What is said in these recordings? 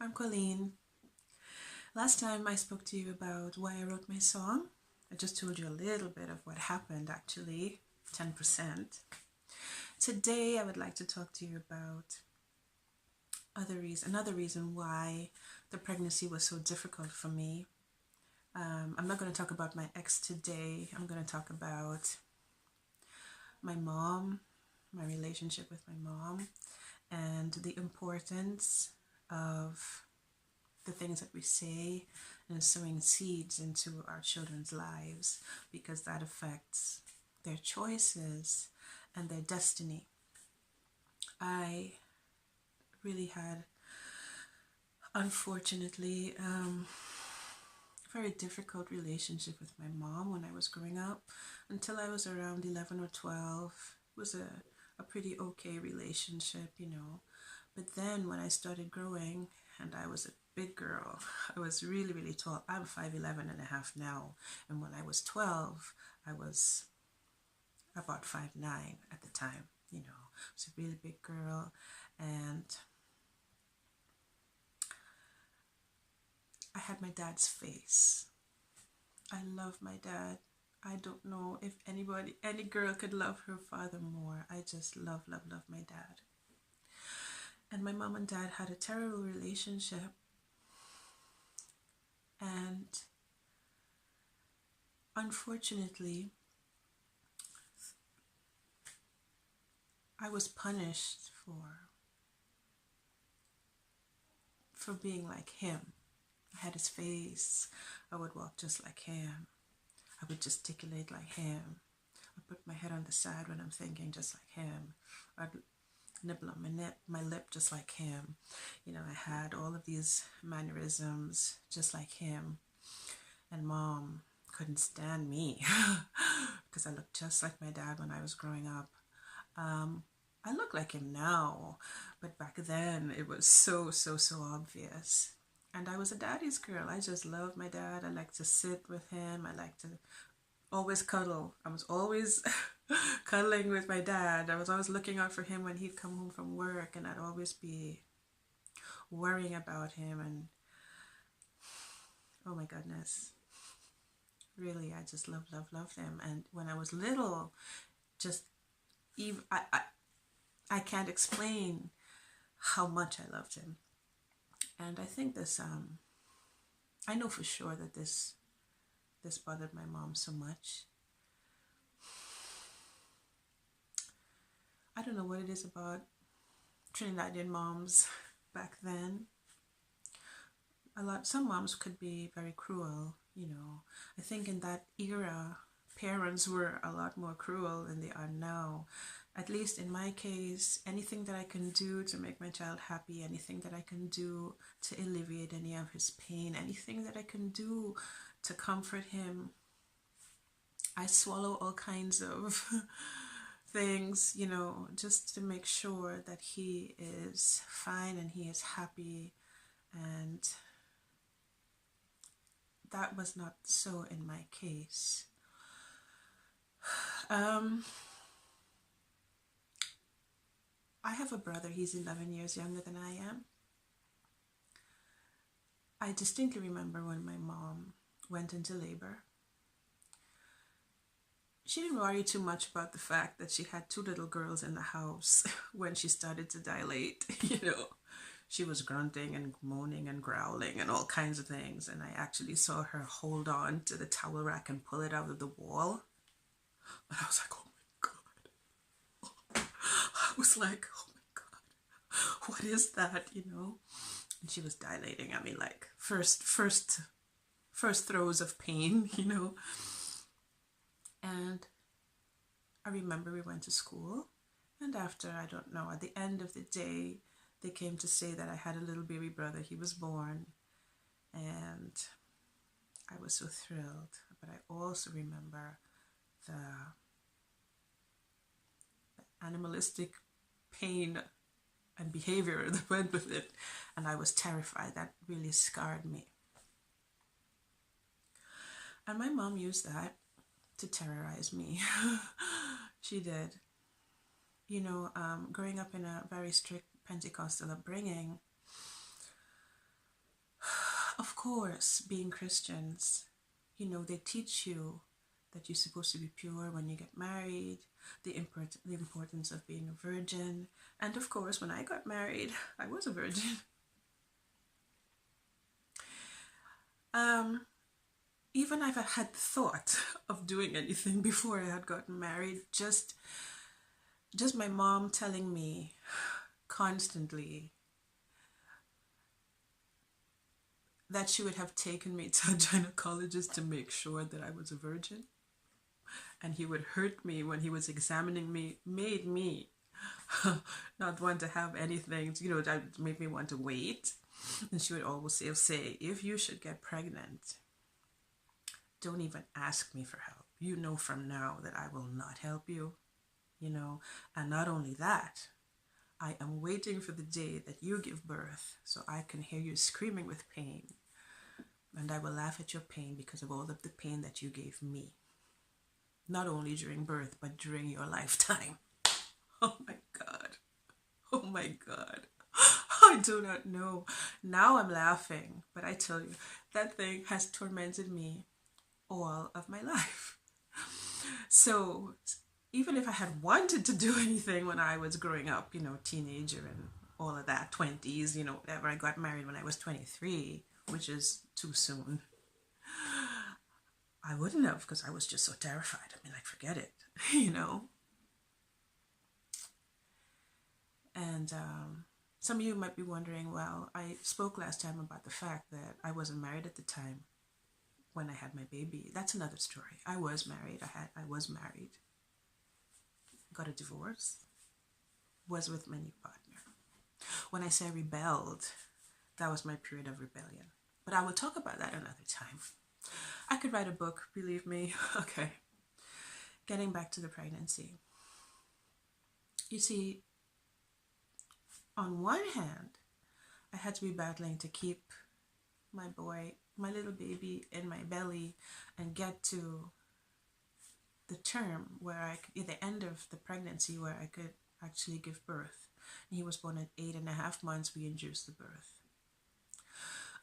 I'm Colleen. Last time I spoke to you about why I wrote my song. I just told you a little bit of what happened actually, 10%. Today I would like to talk to you about another reason why the pregnancy was so difficult for me. I'm not going to talk about my ex today. I'm going to talk about my mom, my relationship with my mom, and the importance of the things that we say and sowing seeds into our children's lives, because that affects their choices and their destiny. I really had, unfortunately, very difficult relationship with my mom when I was growing up until I was around 11 or 12. It was a pretty okay relationship, But then when I started growing and I was a big girl, I was really, really tall. I'm 5'11" and a half now. And when I was 12, I was about 5'9" at the time, I was a really big girl. And I had my dad's face. I love my dad. I don't know if any girl could love her father more. I just love my dad. And my mom and dad had a terrible relationship. And unfortunately, I was punished for being like him. I had his face. I would walk just like him. I would gesticulate like him. I put my head on the side when I'm thinking just like him. I'd nibble on my lip just like him. I had all of these mannerisms just like him. And Mom couldn't stand me because I looked just like my dad when I was growing up. I look like him now, but back then it was so obvious. And I was a daddy's girl. I just loved my dad. I liked to sit with him. I liked to always cuddle. I was always cuddling with my dad. I was always looking out for him when he'd come home from work, and I'd always be worrying about him. And oh my goodness, really, I just loved him. And when I was little, just even I can't explain how much I loved him. And I think this, I know for sure that this bothered my mom so much. I don't know what it is about Trinidadian moms back then. Some moms could be very cruel, I think in that era, parents were a lot more cruel than they are now. At least in my case, anything that I can do to make my child happy, anything that I can do to alleviate any of his pain, anything that I can do to comfort him, I swallow all kinds of things, just to make sure that he is fine and he is happy. And that was not so in my case. I have a brother. He's 11 years younger than I am. I distinctly remember when my mom went into labor. She didn't worry too much about the fact that she had 2 little girls in the house when she started to dilate, She was grunting and moaning and growling and all kinds of things. And I actually saw her hold on to the towel rack and pull it out of the wall. And I was like, oh my God. I was like, oh my God, what is that, And she was dilating at me like first throes of pain, And I remember we went to school, and after, I don't know, at the end of the day, they came to say that I had a little baby brother. He was born, and I was so thrilled. But I also remember the animalistic pain and behavior that went with it, and I was terrified. That really scarred me. And my mom used that to terrorize me. She did. Growing up in a very strict Pentecostal upbringing, Of course, being Christians, they teach you that you're supposed to be pure when you get married, the importance of being a virgin. And of course, when I got married, I was a virgin. Even if I had thought of doing anything before I had gotten married, just my mom telling me constantly that she would have taken me to a gynecologist to make sure that I was a virgin, and he would hurt me when he was examining me, made me not want to have anything, that made me want to wait. And she would always say, if you should get pregnant, don't even ask me for help. You know from now that I will not help you, And not only that, I am waiting for the day that you give birth so I can hear you screaming with pain. And I will laugh at your pain because of all of the pain that you gave me. Not only during birth, but during your lifetime. Oh my God. Oh my God. I do not know. Now I'm laughing, but I tell you, that thing has tormented me all of my life. So even if I had wanted to do anything when I was growing up, teenager and all of that, 20s, whatever, I got married when I was 23, which is too soon. I wouldn't have, because I was just so terrified. Forget it, And some of you might be wondering, well, I spoke last time about the fact that I wasn't married at the time when I had my baby. That's another story. I was married. I was married. Got a divorce. Was with my new partner. When I say rebelled, that was my period of rebellion. But I will talk about that another time. I could write a book, believe me. Okay. Getting back to the pregnancy. You see, on one hand, I had to be battling to keep my little baby in my belly and get to the term where at the end of the pregnancy where I could actually give birth. And he was born at 8.5 months. We induced the birth.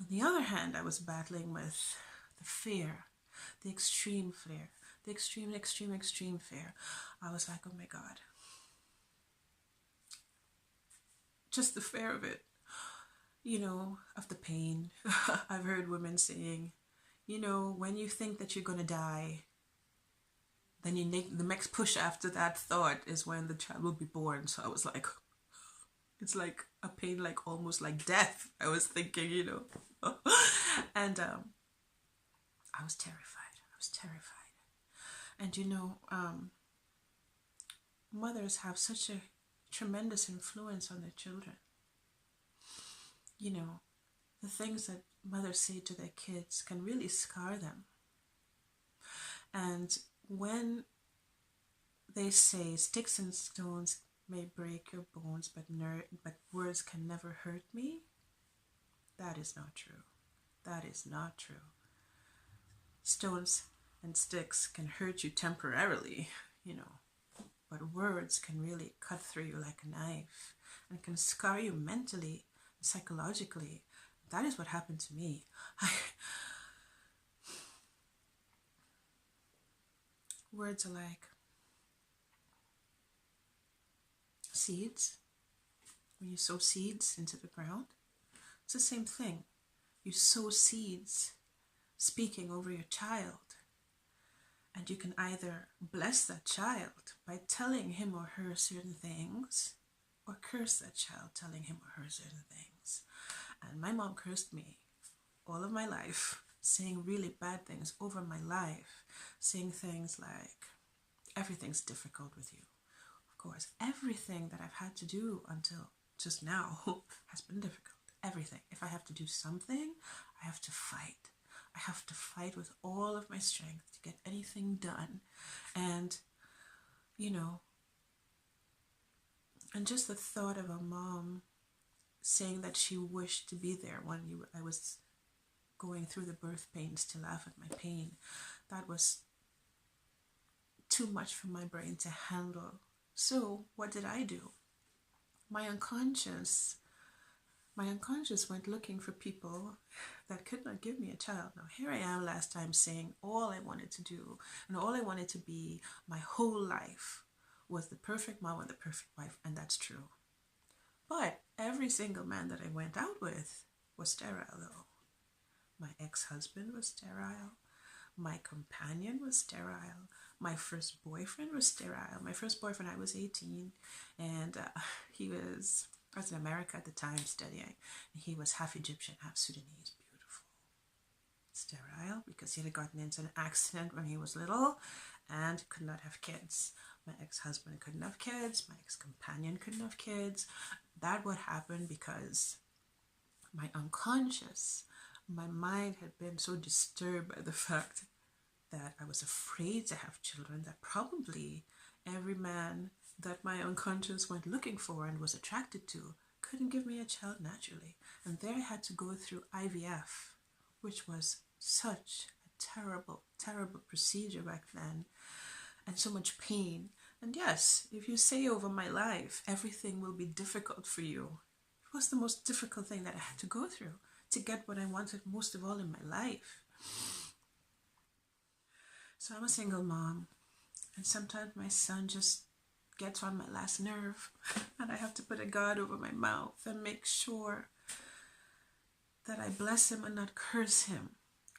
On the other hand, I was battling with the fear, the extreme fear, the extreme fear. I was like, oh my God. Just the fear of it, of the pain. I've heard women saying, when you think that you're going to die, then the next push after that thought is when the child will be born. So I was like, it's like a pain, like almost like death. I was thinking, and I was terrified. And mothers have such a tremendous influence on their children. The things that mothers say to their kids can really scar them. And when they say sticks and stones may break your bones, but words can never hurt me, that is not true. That is not true. Stones and sticks can hurt you temporarily, but words can really cut through you like a knife and can scar you mentally, psychologically. That is what happened to me. Words are like seeds. When you sow seeds into the ground, it's the same thing. You sow seeds speaking over your child. And you can either bless that child by telling him or her certain things, or curse that child telling him or her certain things. And my mom cursed me all of my life, saying really bad things over my life, saying things like, everything's difficult with you. Of course, everything that I've had to do until just now has been difficult. Everything. If I have to do something, I have to fight. I have to fight with all of my strength to get anything done. And, and just the thought of a mom saying that she wished to be there when I was going through the birth pains to laugh at my pain, that was too much for my brain to handle. So what did I do? My unconscious my unconscious went looking for people that could not give me a child. Now, here I am last time saying all I wanted to do and all I wanted to be my whole life was the perfect mom and the perfect wife, and that's true. But every single man that I went out with was sterile, though. My ex-husband was sterile. My companion was sterile. My first boyfriend was sterile. My first boyfriend, I was 18, and I was in America at the time studying, and he was half Egyptian, half Sudanese, beautiful. Sterile, because he had gotten into an accident when he was little and could not have kids. My ex-husband couldn't have kids. My ex-companion couldn't have kids. That would happen because my unconscious, my mind had been so disturbed by the fact that I was afraid to have children that probably every man that my unconscious went looking for and was attracted to couldn't give me a child naturally. And there I had to go through IVF, which was such a terrible, terrible procedure back then, and so much pain. And yes, if you say over my life, everything will be difficult for you, it was the most difficult thing that I had to go through to get what I wanted most of all in my life. So I'm a single mom, and sometimes my son just gets on my last nerve, and I have to put a guard over my mouth and make sure that I bless him and not curse him.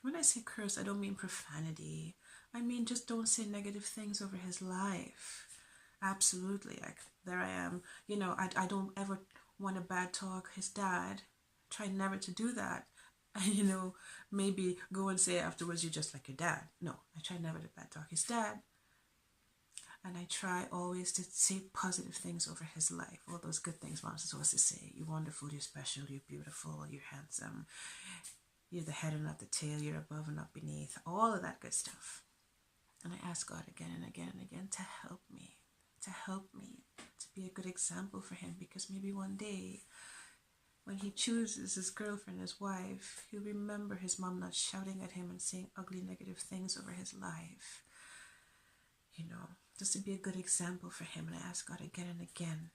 When I say curse, I don't mean profanity. I mean just don't say negative things over his life. Absolutely. Like, there I am. You know, I don't ever want to bad talk his dad. Try never to do that. And, you know, maybe go and say afterwards, you're just like your dad. No, I try never to bad talk his dad. And I try always to say positive things over his life. All those good things moms are supposed to say. You're wonderful, you're special, you're beautiful, you're handsome. You're the head and not the tail, you're above and not beneath. All of that good stuff. And I ask God again and again and again to help me. To be a good example for him. Because maybe one day, when he chooses his girlfriend, his wife, he'll remember his mom not shouting at him and saying ugly, negative things over his life. You know, just to be a good example for him. And I ask God again and again.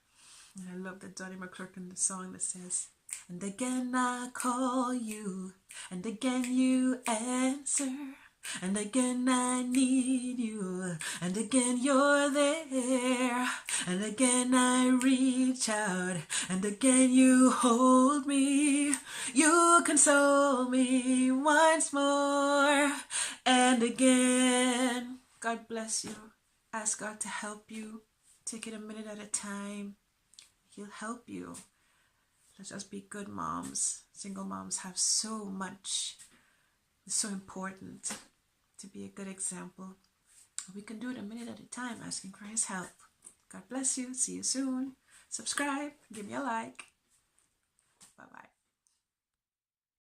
And I love that Donnie McClurkin, the song that says, and again I call you, and again you answer, and again I need you, and again you're there, and again I reach out, and again you hold me, you console me once more, and again. God bless you. Ask God to help you. Take it a minute at a time. He'll help you. Let's just be good moms. Single moms have so much. It's so important to be a good example. We can do it a minute at a time, asking for his help. God bless you. See you soon. Subscribe. Give me a like. Bye-bye.